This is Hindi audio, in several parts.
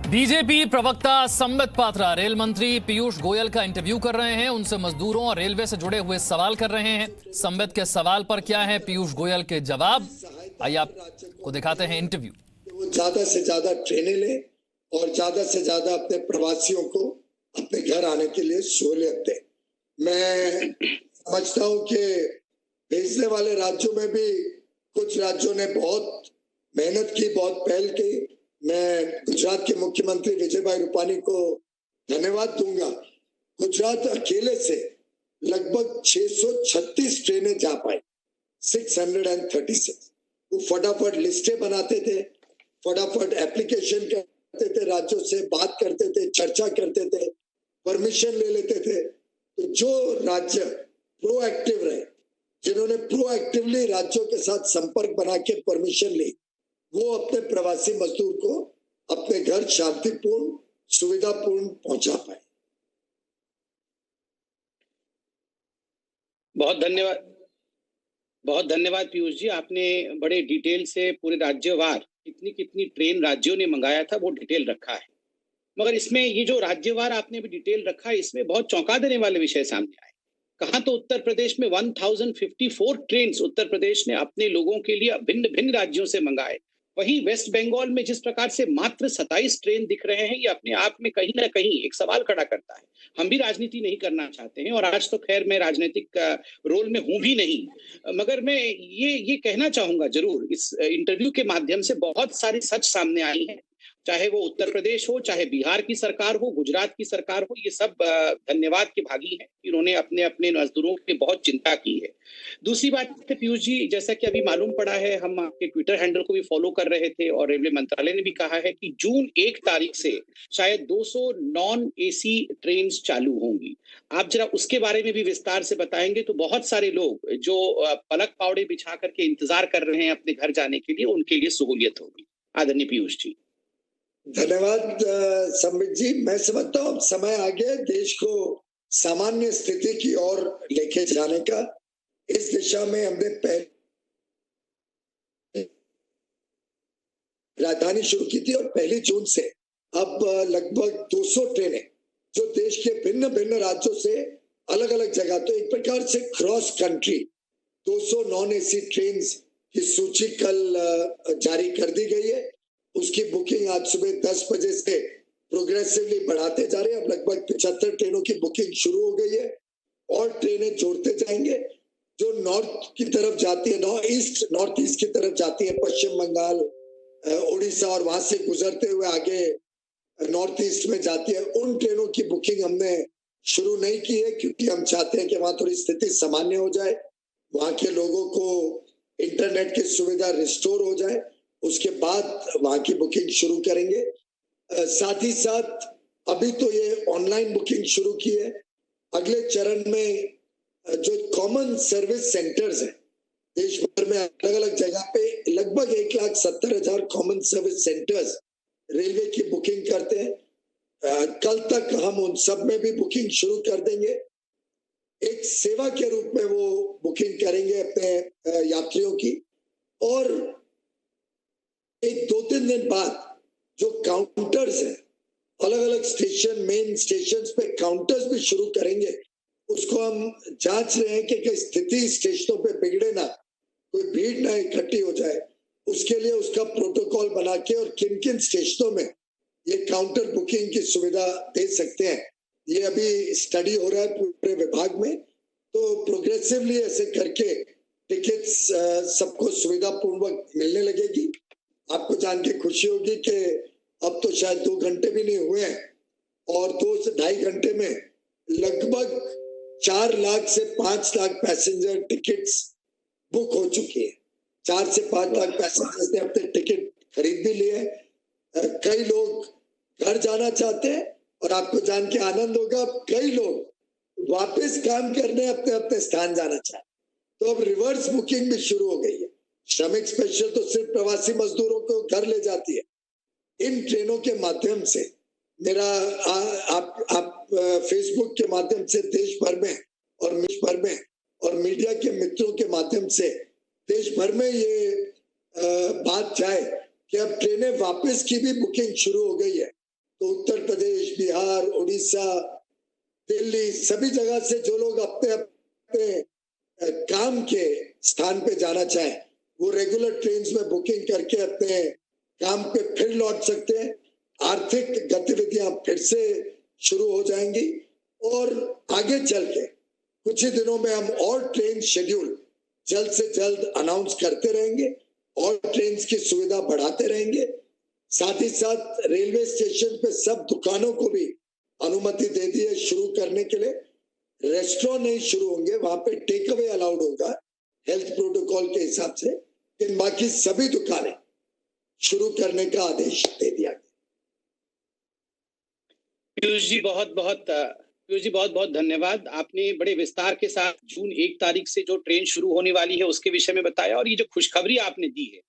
बीजेपी प्रवक्ता संबित पात्रा रेल मंत्री पीयूष गोयल का इंटरव्यू कर रहे हैं। उनसे मजदूरों और रेलवे से जुड़े हुए सवाल कर रहे हैं। संबित के सवाल पर क्या है पीयूष गोयल के जवाब, आइए आपको दिखाते हैं इंटरव्यू। वो ज्यादा से ज्यादा ट्रेनें ले और ज्यादा से ज्यादा अपने प्रवासियों को अपने घर आने के लिए सहूलियत दे। मैं समझता हूं कि भेजने वाले राज्यों में भी कुछ राज्यों ने बहुत मेहनत की, बहुत पहल की। मैं गुजरात के मुख्यमंत्री विजय भाई रूपानी को धन्यवाद दूंगा। गुजरात अकेले से लगभग 636 ट्रेनें जा पाई, 636। वो फटाफट लिस्टें बनाते थे, फटाफट एप्लीकेशन करते थे, राज्यों से बात करते थे, चर्चा करते थे, परमिशन ले लेते थे। तो जो राज्य प्रोएक्टिव रहे, जिन्होंने प्रोएक्टिवली राज्यों के साथ संपर्क बना के परमिशन ली, वो अपने प्रवासी मजदूर को अपने घर शांतिपूर्ण, सुविधापूर्ण पहुंचा पाए। बहुत धन्यवाद पीयूष जी। आपने बड़े डिटेल से पूरे राज्यवार कितनी कितनी ट्रेन राज्यों ने मंगाया था वो डिटेल रखा है। मगर इसमें ये जो राज्यवार आपने भी डिटेल रखा है, इसमें बहुत चौंका देने वाले विषय सामने आए। कहा तो उत्तर प्रदेश में 1054 ट्रेन उत्तर प्रदेश ने अपने लोगों के लिए भिन्न भिन्न राज्यों से मंगाए। वहीं वेस्ट बंगाल में जिस प्रकार से मात्र 27 ट्रेन दिख रहे हैं, ये अपने आप में कहीं ना कहीं एक सवाल खड़ा करता है। हम भी राजनीति नहीं करना चाहते हैं और आज तो खैर मैं राजनीतिक रोल में हूं भी नहीं, मगर मैं ये कहना चाहूंगा जरूर, इस इंटरव्यू के माध्यम से बहुत सारी सच सामने आई है। चाहे वो उत्तर प्रदेश हो, चाहे बिहार की सरकार हो, गुजरात की सरकार हो, ये सब धन्यवाद के भागी हैं। इन्होंने अपने अपने मजदूरों की बहुत चिंता की है। दूसरी बात है पीयूष जी, जैसा कि अभी मालूम पड़ा है, हम आपके ट्विटर हैंडल को भी फॉलो कर रहे थे और रेलवे मंत्रालय ने भी कहा है कि जून 1 तारीख से शायद 200 नॉन एसी ट्रेन चालू होंगी। आप जरा उसके बारे में भी विस्तार से बताएंगे तो बहुत सारे लोग जो पलक पावड़े बिछा करके इंतजार कर रहे हैं अपने घर जाने के लिए, उनके लिए सहूलियत होगी। आदरणीय पीयूष जी। धन्यवाद संबित जी। मैं समझता हूँ समय आ गया देश को सामान्य स्थिति की ओर लेके जाने का। इस दिशा में हमने राजधानी शुरू की थी और 1 जून से अब लगभग 200 ट्रेनें जो देश के भिन्न भिन्न राज्यों से अलग अलग जगह, तो एक प्रकार से cross country 200 non AC train की सूची कल जारी कर दी गई है। उसकी बुकिंग आज सुबह 10 बजे से प्रोग्रेसिवली बढ़ाते जा रहे हैं। अब लगभग 75 ट्रेनों की बुकिंग शुरू हो गई है और ट्रेनें जोड़ते जाएंगे। जो नॉर्थ की तरफ जाती है, नॉर्थ ईस्ट की तरफ जाती है, पश्चिम बंगाल, उड़ीसा और वहां से गुजरते हुए आगे नॉर्थ ईस्ट में जाती है, उन ट्रेनों की बुकिंग हमने शुरू नहीं की है, क्योंकि हम चाहते हैं कि वहां थोड़ी स्थिति सामान्य हो जाए, वहां के लोगों को इंटरनेट की सुविधा रिस्टोर हो जाए, उसके बाद वहां की बुकिंग शुरू करेंगे। साथ ही साथ अभी तो ये ऑनलाइन बुकिंग शुरू की है। अगले चरण में जो कॉमन सर्विस सेंटर्स हैं देश भर में अलग अलग जगह पे, लगभग 1,70,000 कॉमन सर्विस सेंटर्स रेलवे की बुकिंग करते हैं। कल तक हम उन सब में भी बुकिंग शुरू कर देंगे। एक सेवा के रूप में वो बुकिंग करेंगे अपने यात्रियों की, और एक 2-3 दिन बाद जो काउंटर्स हैं अलग अलग स्टेशन, मेन स्टेशन पे काउंटर्स भी शुरू करेंगे। उसको हम जांच रहे हैं कि स्थिति स्टेशनों पे बिगड़े ना, कोई भीड़ ना इकट्ठी हो जाए। उसके लिए उसका प्रोटोकॉल बना के और किन किन स्टेशनों में ये काउंटर बुकिंग की सुविधा दे सकते हैं, ये अभी स्टडी हो रहा है पूरे विभाग में। तो प्रोग्रेसिवली ऐसे करके टिकट्स सबको सुविधा पूर्वक मिलने लगेगी। आपको जान के खुशी होगी कि अब तो शायद 2 घंटे भी नहीं हुए हैं और 2 से ढाई घंटे में लगभग 4 लाख से 5 लाख पैसेंजर टिकट्स बुक हो चुकी है। 4 से 5 लाख पैसेंजर्स ने अपने टिकट खरीद भी लिए। कई लोग घर जाना चाहते हैं और आपको जान के आनंद होगा, कई लोग वापस काम करने अपने अपने स्थान जाना चाहते। तो अब रिवर्स बुकिंग भी शुरू हो गई है। श्रमिक स्पेशल तो सिर्फ प्रवासी मजदूरों को घर ले जाती है। इन ट्रेनों के माध्यम से मेरा आप फेसबुक के माध्यम से देश भर में और मीडिया के मित्रों के माध्यम से देश भर में ये बात जाए कि अब ट्रेनें वापस की भी बुकिंग शुरू हो गई है। तो उत्तर प्रदेश, बिहार, उड़ीसा, दिल्ली, सभी जगह से जो लोग अपने अपने काम के स्थान पे जाना चाहें, वो रेगुलर ट्रेन में बुकिंग करके अपने काम पे फिर लौट सकते हैं। आर्थिक गतिविधियां फिर से शुरू हो जाएंगी और आगे चल के कुछ ही दिनों में हम और ट्रेन शेड्यूल जल्द से जल्द अनाउंस करते रहेंगे और ट्रेन की सुविधा बढ़ाते रहेंगे। साथ ही साथ रेलवे स्टेशन पे सब दुकानों को भी अनुमति दे दी है शुरू करने के लिए। रेस्टोरेंट नहीं शुरू होंगे, वहां पे टेक अवे अलाउड होगा हेल्थ प्रोटोकॉल के हिसाब से, लेकिन बाकी सभी दुकानें शुरू करने का आदेश दे दिया गया। पीयूष जी बहुत बहुत धन्यवाद। आपने बड़े विस्तार के साथ जून 1 तारीख से जो ट्रेन शुरू होने वाली है उसके विषय में बताया, और ये जो खुशखबरी आपने दी है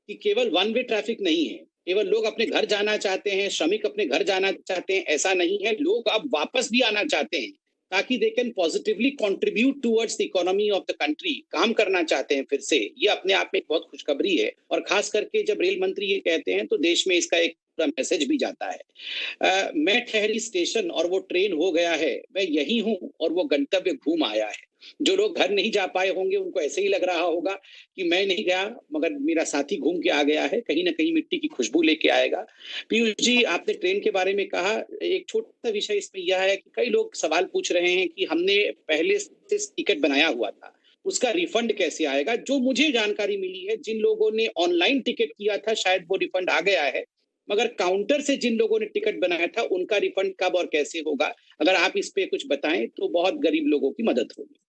कि केवल वन वे ट्रैफिक नहीं है, केवल लोग अपने घर जाना चाहते हैं, श्रमिक अपने घर जाना चाहते हैं, ऐसा नहीं है, लोग अब वापस भी आना चाहते हैं ताकि they can positively contribute towards the economy of the country, काम करना चाहते हैं फिर से। ये अपने आप में एक बहुत खुशखबरी है, और खास करके जब रेल मंत्री ये कहते हैं तो देश में इसका एक मैसेज भी जाता है। मैं ठहरी स्टेशन और वो ट्रेन हो गया है, मैं यही हूं और वो गंतव्य घूम आया है। जो लोग घर नहीं जा पाए होंगे उनको ऐसे ही लग रहा होगा कि मैं नहीं गया मगर मेरा साथी घूम के आ गया है, कहीं ना कहीं मिट्टी की खुशबू लेके आएगा। पीयूष जी, आपने ट्रेन के बारे में कहा, एक छोटा सा विषय इसमें यह है कि कई लोग सवाल पूछ रहे हैं कि हमने पहले से टिकट बनाया हुआ था, उसका रिफंड कैसे आएगा। जो मुझे जानकारी मिली है, जिन लोगों ने ऑनलाइन टिकट किया था शायद वो रिफंड आ गया है, मगर काउंटर से जिन लोगों ने टिकट बनाया था उनका रिफंड कब और कैसे होगा, अगर आप इस पे कुछ बताएं तो बहुत गरीब लोगों की मदद होगी।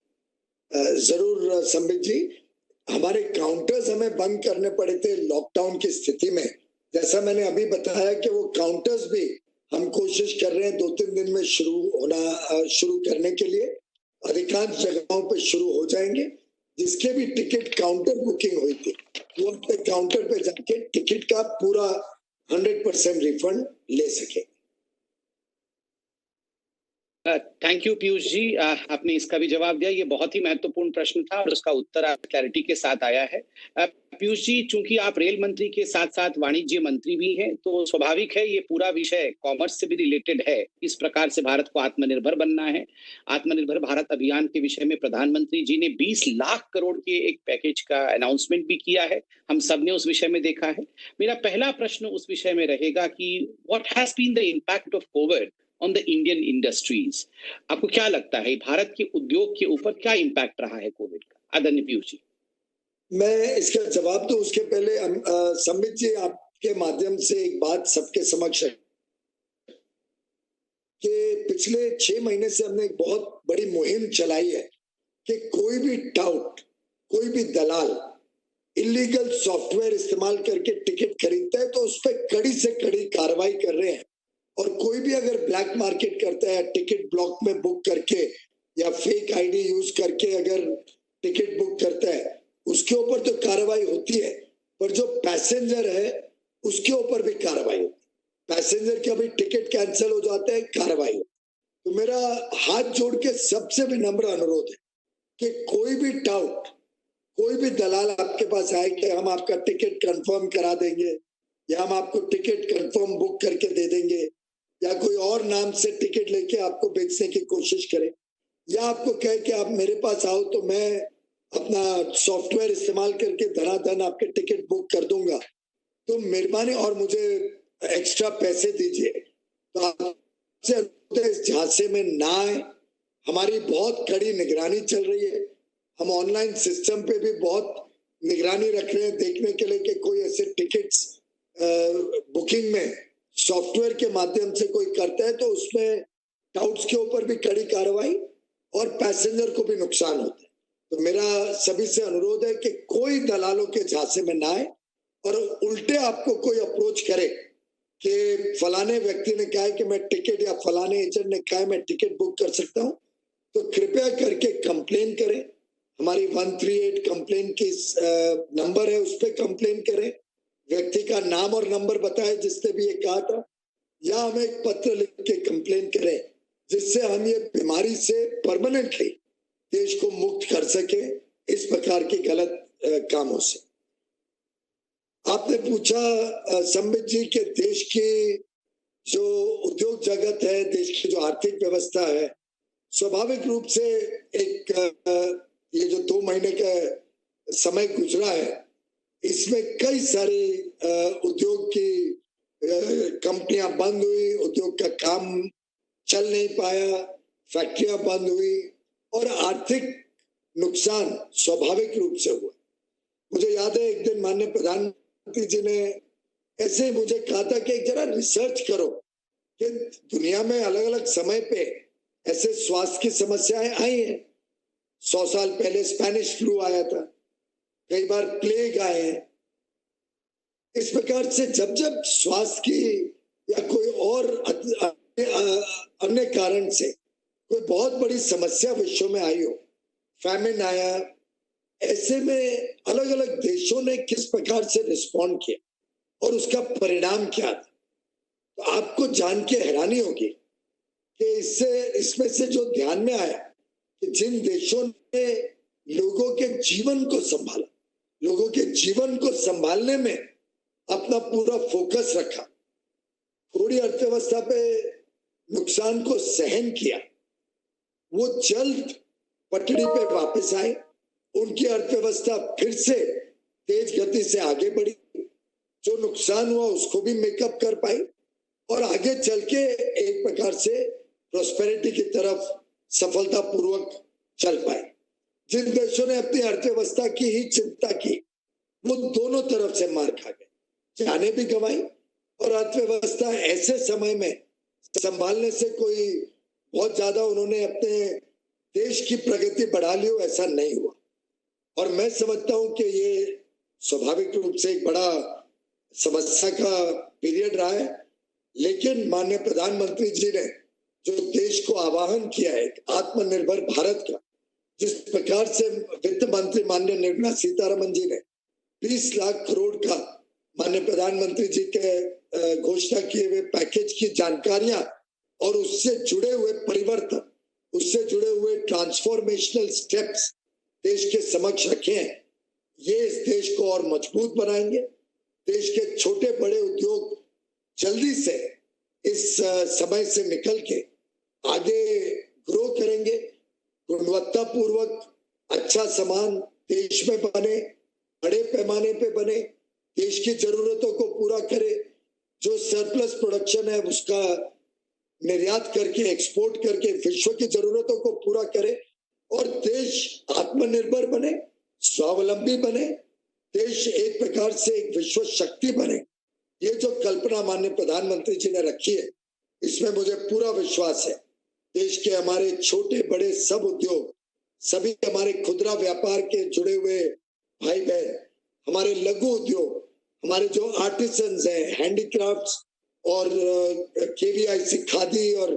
जरूर संबित जी, हमारे काउंटर्स हमें बंद करने पड़े थे लॉकडाउन की स्थिति में। जैसा मैंने अभी बताया कि वो काउंटर्स भी हम कोशिश कर रहे हैं 2-3 दिन में शुरू करने के लिए। अधिकांश जगहों पे शुरू हो जाएंगे। जिसके भी टिकट काउंटर बुकिंग हुई थी वो अपने काउंटर पे जाके टिकट का पूरा 100% रिफंड ले सके। थैंक यू पीयूष जी, आपने इसका भी जवाब दिया। ये बहुत ही महत्वपूर्ण प्रश्न था और उसका उत्तर आप क्लैरिटी के साथ आया है। पीयूष जी, चूंकि आप रेल मंत्री के साथ साथ वाणिज्य मंत्री भी हैं, तो स्वाभाविक है ये पूरा विषय कॉमर्स से भी रिलेटेड है। इस प्रकार से भारत को आत्मनिर्भर बनना है। आत्मनिर्भर भारत अभियान के विषय में प्रधानमंत्री जी ने 20 लाख करोड़ के एक पैकेज का अनाउंसमेंट भी किया है, हम सब ने उस विषय में देखा है। मेरा पहला प्रश्न उस विषय में रहेगा कि what has been the impact of covid on the Indian industries. आपको क्या लगता है भारत के उद्योग के ऊपर क्या इम्पैक्ट रहा है कोविड का? आदरणीय पीयूष जी। मैं इसका जवाब तो उसके पहले संबित जी आपके माध्यम से एक बात सबके समक्ष है कि पिछले 6 महीने से हमने एक बहुत बड़ी मुहिम चलाई है कि कोई भी टाउट, कोई भी दलाल इलीगल सॉफ्टवेयर इस्तेमाल करके टिकट खरीदता है तो उस पर कड़ी से कड़ी कार्रवाई कर रहे हैं। और कोई भी अगर ब्लैक मार्केट करता है, टिकट ब्लॉक में बुक करके या फेक आईडी यूज करके अगर टिकट बुक करता है, उसके ऊपर तो कार्रवाई होती है, पर जो पैसेंजर है उसके ऊपर भी कार्रवाई होती है। पैसेंजर का भी टिकट कैंसिल हो जाता है, कार्रवाई होती है। तो मेरा हाथ जोड़ के सबसे विनम्र अनुरोध है कि कोई भी टाउट, कोई भी दलाल आपके पास आए कि हम आपका टिकट कंफर्म करा देंगे या हम आपको टिकट कंफर्म बुक करके दे देंगे, या कोई और नाम से टिकट लेके आपको बेचने की कोशिश करे, या आपको कहे कि आप मेरे पास आओ तो मैं अपना सॉफ्टवेयर इस्तेमाल करके धनाधन आपके टिकट बुक कर दूंगा, तो मेहरबानी और मुझे एक्स्ट्रा पैसे दीजिए। तो आपसे इस झांसे में ना आए। हमारी बहुत कड़ी निगरानी चल रही है। हम ऑनलाइन सिस्टम पे भी बहुत निगरानी रख रहे हैं देखने के लिए कि कोई ऐसे टिकट्स बुकिंग में सॉफ्टवेयर के माध्यम से कोई करता है तो उसमें टाउट्स के ऊपर भी कड़ी कार्रवाई और पैसेंजर को भी नुकसान होता है। तो मेरा सभी से अनुरोध है कि कोई दलालों के झांसे में ना आए, और उल्टे आपको कोई अप्रोच करे कि फलाने व्यक्ति ने कहा है कि मैं टिकट, या फलाने एजेंट ने कहा है मैं टिकट बुक कर सकता हूं, तो कृपया करके कंप्लेन करें। हमारी 138 कंप्लेन की नंबर है, उस पर कंप्लेन करें। व्यक्ति का नाम और नंबर बताए जिसने भी ये कहा था, या हमें एक पत्र लिख के कंप्लेन करें, जिससे हम ये बीमारी से परमानेंटली देश को मुक्त कर सके इस प्रकार के गलत कामों से। आपने पूछा संबित जी के देश की जो उद्योग जगत है, देश की जो आर्थिक व्यवस्था है, स्वाभाविक रूप से एक ये जो 2 महीने का समय गुजरा है, इसमें कई सारी उद्योग की कंपनियां बंद हुई, उद्योग का काम चल नहीं पाया, फैक्ट्रियां बंद हुई और आर्थिक नुकसान स्वाभाविक रूप से हुआ। मुझे याद है एक दिन माननीय प्रधानमंत्री जी ने ऐसे ही मुझे कहा था कि एक जरा रिसर्च करो कि दुनिया में अलग अलग समय पे ऐसे स्वास्थ्य की समस्याएं आई हैं। 100 साल पहले स्पेनिश फ्लू आया था, कई बार प्लेग आए हैं। इस प्रकार से जब जब स्वास्थ्य की या कोई और अन्य कारण से कोई बहुत बड़ी समस्या विश्व में आई हो, फैमिन आया, ऐसे में अलग अलग देशों ने किस प्रकार से रिस्पॉन्ड किया और उसका परिणाम क्या था, तो आपको जान के हैरानी होगी कि इसमें से जो ध्यान में आया कि जिन देशों ने लोगों के जीवन को संभाला, लोगों के जीवन को संभालने में अपना पूरा फोकस रखा, थोड़ी अर्थव्यवस्था पे नुकसान को सहन किया, वो जल्द पटरी पे वापस आए, उनकी अर्थव्यवस्था फिर से तेज गति से आगे बढ़ी, जो नुकसान हुआ उसको भी मेकअप कर पाई और आगे चल के एक प्रकार से प्रोस्पेरिटी की तरफ सफलतापूर्वक चल पाए। जिन देशों ने अपनी अर्थव्यवस्था की ही चिंता की, वो दोनों तरफ से मार खा गए, जाने भी गंवाई और अर्थव्यवस्था ऐसे समय में संभालने से कोई बहुत ज्यादा उन्होंने अपने देश की प्रगति बढ़ा ली हो, ऐसा नहीं हुआ। और मैं समझता हूं कि ये स्वाभाविक रूप से एक बड़ा समस्या का पीरियड रहा है, लेकिन माननीय प्रधानमंत्री जी ने जो देश को आह्वान किया है आत्मनिर्भर भारत का, जिस प्रकार से वित्त मंत्री माननीय निर्मला सीतारमन जी ने 20 लाख करोड़ का माननीय प्रधानमंत्री जी के घोषणा किए हुए पैकेज की जानकारियां और उससे जुड़े हुए परिवर्तन, उससे जुड़े हुए ट्रांसफॉर्मेशनल स्टेप्स देश के समक्ष रखे हैं, ये इस देश को और मजबूत बनाएंगे। देश के छोटे बड़े उद्योग जल्दी से इस समय से निकल के आगे ग्रो करेंगे, गुणवत्तापूर्वक अच्छा सामान देश में बने, बड़े पैमाने पे बने, देश की जरूरतों को पूरा करे, जो सरप्लस प्रोडक्शन है उसका निर्यात करके एक्सपोर्ट करके विश्व की जरूरतों को पूरा करे और देश आत्मनिर्भर बने, स्वावलंबी बने, देश एक प्रकार से एक विश्व शक्ति बने। ये जो कल्पना माननीय प्रधानमंत्री जी ने रखी है, इसमें मुझे पूरा विश्वास है। देश के हमारे छोटे बड़े सब उद्योग, सभी हमारे खुदरा व्यापार के जुड़े हुए भाई बहन, हमारे लघु उद्योग, हमारे जो आर्टिसंस हैं, हैंडीक्राफ्ट्स और केवीआईसी खादी और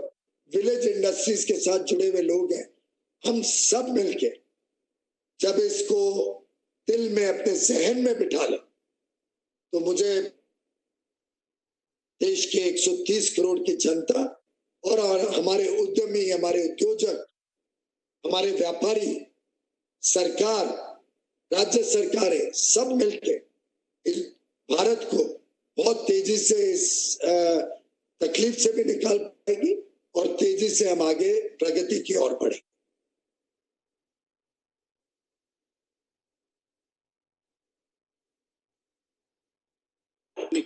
विलेज इंडस्ट्रीज के साथ जुड़े हुए लोग हैं, हम सब मिलके जब इसको दिल में अपने सहन में बिठा लें, तो मुझे देश के 130 करोड़ की जनता और हमारे उद्यमी, हमारे उद्योजक, हमारे व्यापारी, सरकार, राज्य सरकारें सब मिलके इस भारत को बहुत तेजी से इस तकलीफ से भी निकाल पाएगी और तेजी से हम आगे प्रगति की ओर बढ़े।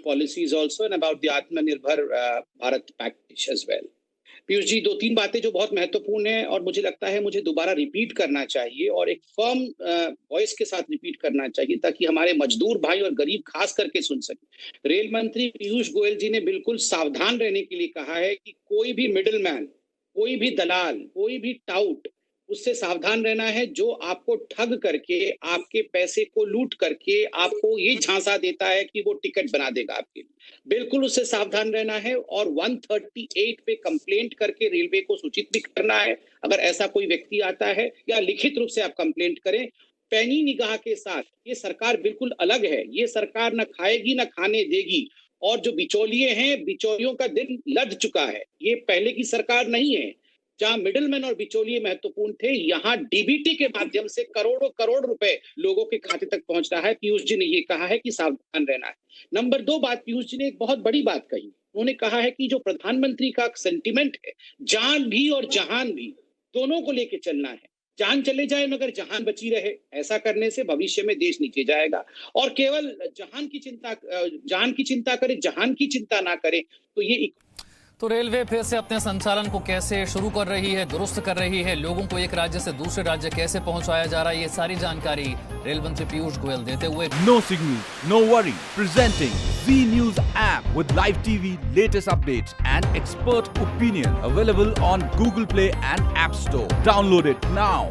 policies also and about the Atmanirbhar Bharat package as well. Piyush ji, 2-3 बातें जो बहुत महत्वपूर्ण है और मुझे लगता है मुझे दोबारा रिपीट करना चाहिए और एक फर्म वॉइस के साथ रिपीट करना चाहिए ताकि हमारे मजदूर भाई और गरीब खास करके सुन सके। रेल मंत्री पीयूष गोयल जी ने बिल्कुल सावधान रहने के लिए कहा है कि कोई भी मिडिलमैन, कोई भी दलाल, कोई भी टाउट, उससे सावधान रहना है जो आपको ठग करके, आपके पैसे को लूट करके आपको ये झांसा देता है कि वो टिकट बना देगा आपके लिए। बिल्कुल उससे सावधान रहना है और 138 पे कंप्लेंट करके रेलवे को सूचित भी करना है अगर ऐसा कोई व्यक्ति आता है, या लिखित रूप से आप कंप्लेंट करें पैनी निगाह के साथ। ये सरकार बिल्कुल अलग है, ये सरकार न खाएगी न खाने देगी और जो बिचौलिए हैं, बिचौलियों का दिन लद चुका है। ये पहले की सरकार नहीं है जहां मिडिलमैन और बिचौलिए महत्वपूर्ण थे, यहाँ डीबीटी के माध्यम से करोड़ों करोड़ रुपए लोगों के खाते तक पहुंच रहा है। पीयूष जी ने ये कहा है कि सावधान रहना है। नंबर 2 बात, पीयूष जी ने एक बहुत बड़ी बात कही, उन्होंने कहा है कि जो प्रधानमंत्री का सेंटिमेंट है, जान भी और जहान भी दोनों को लेके चलना है। जान चले जाए मगर जहान बची रहे, ऐसा करने से भविष्य में देश नीचे जाएगा। और केवल जान की चिंता करे, जहान की चिंता ना करे, तो ये तो रेलवे फिर से अपने संचालन को कैसे शुरू कर रही है, दुरुस्त कर रही है, लोगों को एक राज्य से दूसरे राज्य कैसे पहुंचाया जा रहा है, ये सारी जानकारी रेल मंत्री पीयूष गोयल देते हुए। No signal, no worry. Presenting Z News app with live TV, latest updates and expert opinion. Available on Google Play and App Store. Download it now.